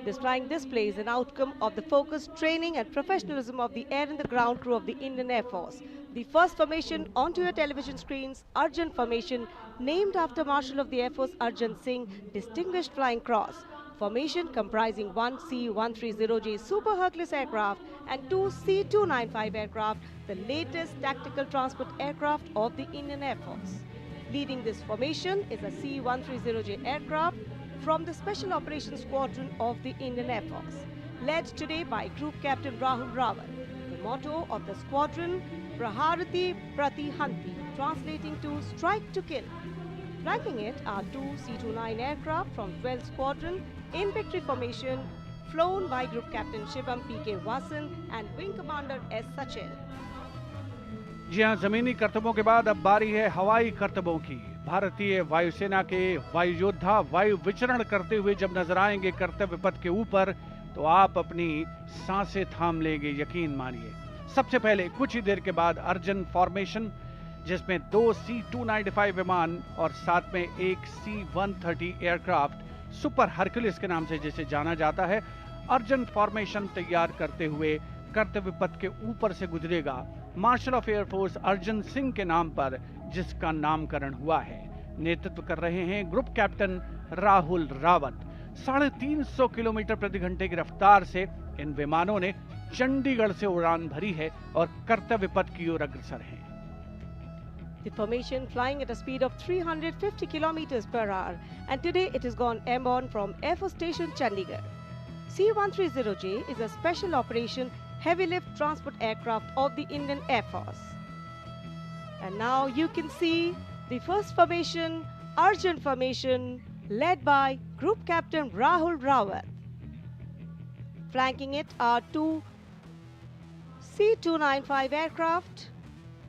This flying display is an outcome of the focused training and professionalism of the air and the ground crew of the Indian Air Force. The first formation onto your television screens, Arjun Formation, named after Marshal of the Air Force Arjun Singh, Distinguished Flying Cross. Formation comprising one C-130J Super Hercules aircraft and two C-295 aircraft, the latest tactical transport aircraft of the Indian Air Force. Leading this formation is a C-130J aircraft from the Special Operations Squadron of the Indian Air Force, led today by Group Captain Rahul Rawat. The motto of the squadron, Praharati Pratihanti, translating to strike to kill. Flanking it are two C-29 aircraft from 12th Squadron in victory formation, flown by Group Captain Shivam P.K. Vasan and Wing Commander S. Sachin. जी हाँ, जमीनी करतबों के बाद अब बारी है हवाई करतबों की। भारतीय वायुसेना के वायु योद्धा वायु विचरण करते हुए जब नजर आएंगे कर्तव्य पथ के ऊपर तो आप अपनी सांसें थाम लेंगे, यकीन मानिए। सबसे पहले कुछ ही देर के बाद अर्जन फॉर्मेशन, जिसमें दो C-295 विमान और साथ में एक C-130 एयरक्राफ्ट सुपर हरक्यूलिस के नाम से जिसे जाना जाता है, अर्जन फॉर्मेशन तैयार करते हुए कर्तव्य पथ के ऊपर से गुजरेगा marshal of air force Arjan Singh के नाम पर, जिसका नामकरण हुआ है। नेतृत्व कर रहे हैं group captain Rahul Rawat. 350 kilometre प्रति घंटे की रफ्तार से इन विमानों ने चंडीगढ़ से उड़ान भरी है और कर्तव्य पथ की ओर अग्रसर हैं। The formation flying at a speed of 350 kilometers per hour, and today it has gone airborne from Air Force Station Chandigarh. C-130J is a special operation heavy lift transport aircraft of the Indian Air Force. And now you can see the first formation, Arjun Formation, led by Group Captain Rahul Rawat. Flanking it are two C-295 aircraft,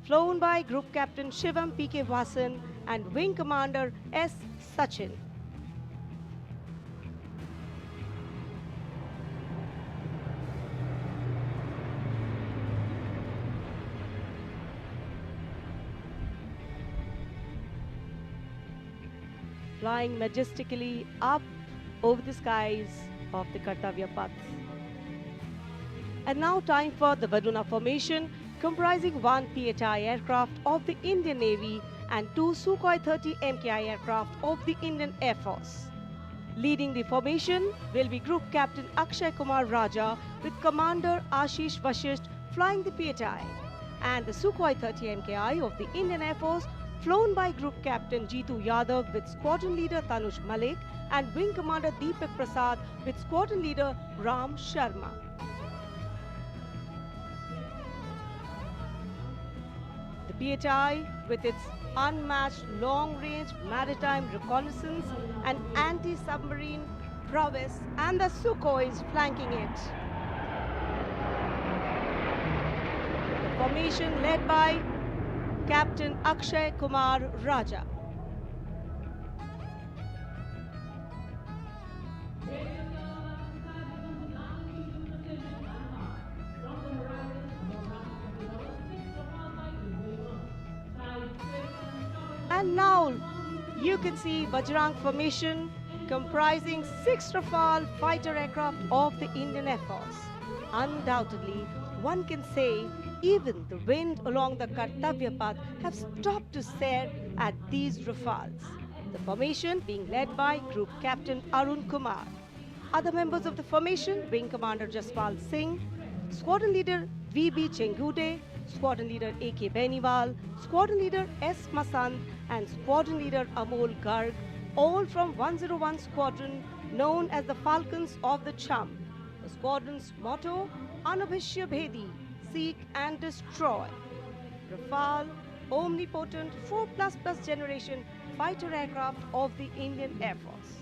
flown by Group Captain Shivam P.K. Vasan and Wing Commander S. Sachin. Flying majestically up over the skies of the Kartavya Path. And now time for the Varuna Formation, comprising one PHI aircraft of the Indian Navy and two Sukhoi 30 MKI aircraft of the Indian Air Force. Leading the formation will be Group Captain Akshay Kumar Raja with Commander Ashish Vashisht flying the PHI, and the Sukhoi 30 MKI of the Indian Air Force flown by Group Captain Jeetu Yadav with Squadron Leader Tanush Malik and Wing Commander Deepak Prasad with Squadron Leader Ram Sharma. The PHI, with its unmatched long-range maritime reconnaissance and anti-submarine prowess, and the Sukhois flanking it. The formation led by Captain Akshay Kumar Raja. And now you can see Bajrang Formation, comprising 6 Rafale fighter aircraft of the Indian Air Force. Undoubtedly, one can say even the wind along the Kartavya Path have stopped to stare at these Rafales. The formation being led by Group Captain Arun Kumar. Other members of the formation, Wing Commander Jaspal Singh, Squadron Leader V.B. Chengude, Squadron Leader A.K. Beniwal, Squadron Leader S. Masand, and Squadron Leader Amol Garg, all from 101 Squadron, known as the Falcons of the Cham. The squadron's motto, Anubhishya Bhedi, seek and destroy. Rafale, omnipotent 4++ generation fighter aircraft of the Indian Air Force.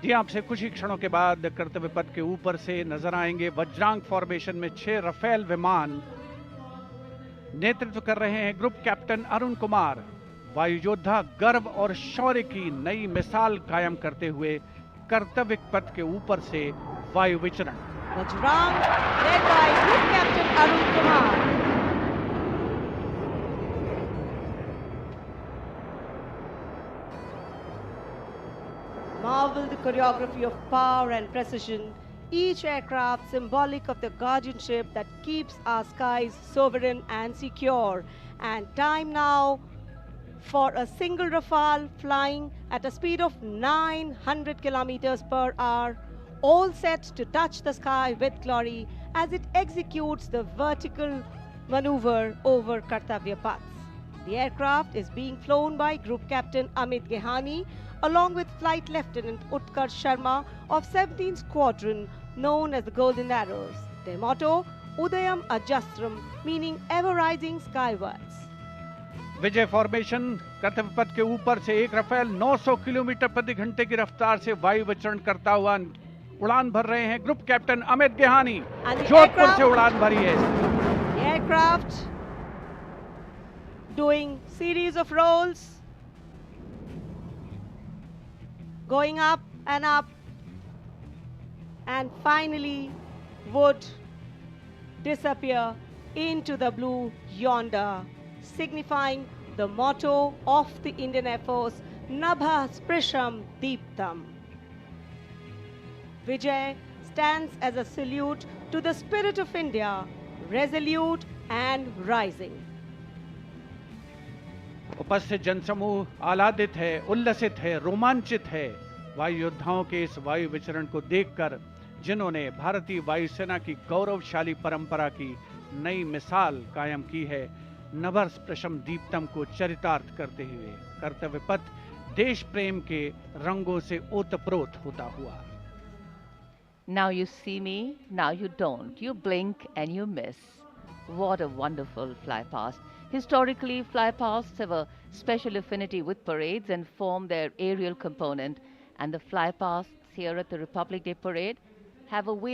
जी, आपसे कुछ ही क्षणों के बाद कर्तव्य पथ के ऊपर से नजर आएंगे वज्रांग फॉर्मेशन में 6 रफेल विमान। नेतृत्व कर रहे हैं ग्रुप कैप्टन अरुण कुमार। वायु योद्धा गर्व और शौर्य की नई मिसाल कायम करते हुए कर्तव्य पथ के ऊपर से वायु विचरण। Vajrang, led by Group Captain Arun Kumar. unravel the choreography of power and precision, each aircraft symbolic of the guardianship that keeps our skies sovereign and secure. And time now for a single Rafale flying at a speed of 900 kilometers per hour, all set to touch the sky with glory as it executes the vertical maneuver over Kartavya Paths. The aircraft is being flown by Group Captain Amit Gehani along with Flight Lieutenant Utkarsh Sharma of 17th Squadron known as the Golden Arrows. Their motto, Udayam Ajastram, meaning ever rising skywards. Vijay formation कर्तव्य पथ के ऊपर से एक Rafale 900 kilometre प्रति घंटे की रफ्तार से वायु विचरण करता हुआ उड़ान भर रहे हैं ग्रुप कैप्टन अमित गेहानी। जोधपुर से उड़ान भरी है। Aircraft doing series of rolls, going up, and finally would disappear into the blue yonder, signifying the motto of the Indian Air Force, Nabha Sprisham Deeptam. Vijay stands as a salute to the spirit of India, resolute and rising. उपस्थित जनसमूह आह्लादित है, उल्लसित है, रोमांचित है वायु योद्धाओं के इस वायु विचरण को देखकर, जिन्होंने भारतीय वायुसेना की गौरवशाली परंपरा की नई मिसाल कायम की है। नभः स्पृशम दीप्तम को चरितार्थ करते हुए कर्तव्य पथ देश प्रेम के रंगों से ओतप्रोत होता हुआ। Now you see me, now you don't. You blink and you miss. What a wonderful flypast. Historically, flypasts have a special affinity with parades and form their aerial component. And the flypasts here at the Republic Day Parade have a way